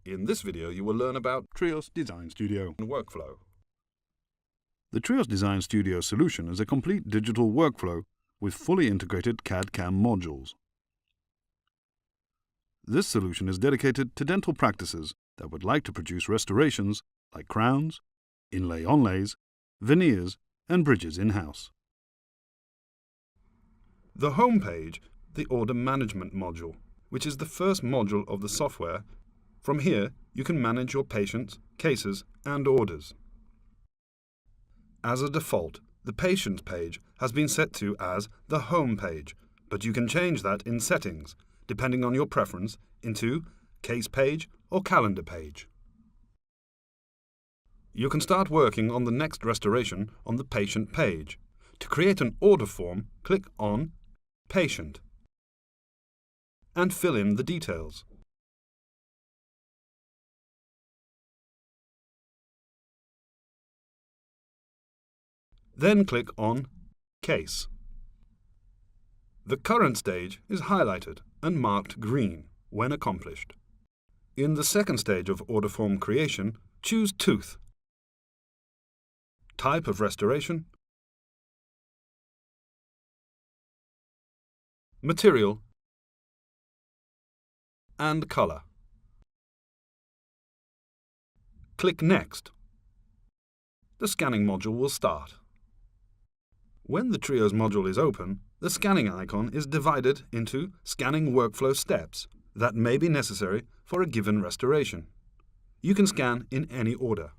In this video you will learn about Trios Design Studio and workflow. The Trios Design Studio solution is a complete digital workflow with fully integrated CAD/CAM modules. This solution is dedicated to dental practices that would like to produce restorations like crowns, inlay-onlays, veneers and bridges in-house. The home page, the order management module, which is the first module of the software. From here, you can manage your patients, cases and orders. As a default, the Patients page has been set to as the Home page, but you can change that in Settings, depending on your preference, into Case page or Calendar page. You can start working on the next restoration on the Patient page. To create an order form, click on Patient and fill in the details. Then click on Case. The current stage is highlighted and marked green when accomplished. In the second stage of order form creation, choose Tooth, Type of restoration, Material and Color. Click Next. The scanning module will start. When the Trios module is open, the scanning icon is divided into scanning workflow steps that may be necessary for a given restoration. You can scan in any order.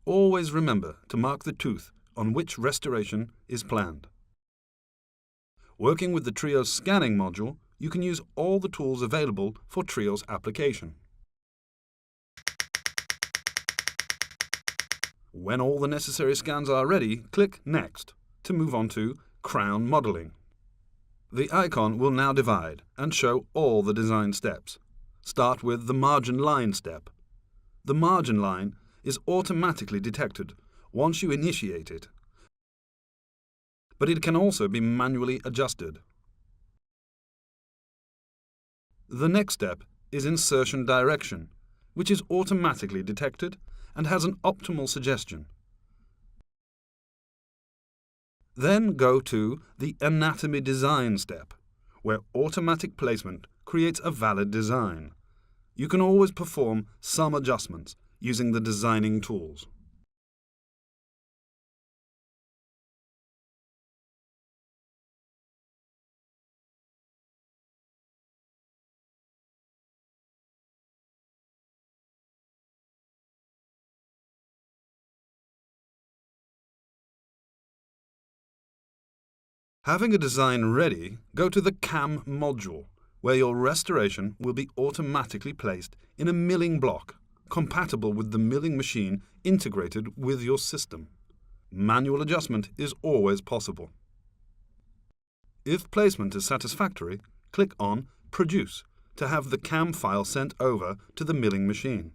Always remember to mark the tooth on which restoration is planned. Working with the Trios scanning module, you can use all the tools available for Trios application. When all the necessary scans are ready, click Next to move on to Crown Modeling. The icon will now divide and show all the design steps. Start with the margin line step. The margin line is automatically detected once you initiate it, but it can also be manually adjusted. The next step is Insertion Direction, which is automatically detected and has an optimal suggestion. Then go to the Anatomy Design step, where automatic placement creates a valid design. You can always perform some adjustments using the designing tools. Having a design ready, go to the CAM module, where your restoration will be automatically placed in a milling block, compatible with the milling machine integrated with your system. Manual adjustment is always possible. If placement is satisfactory, click on Produce to have the CAM file sent over to the milling machine.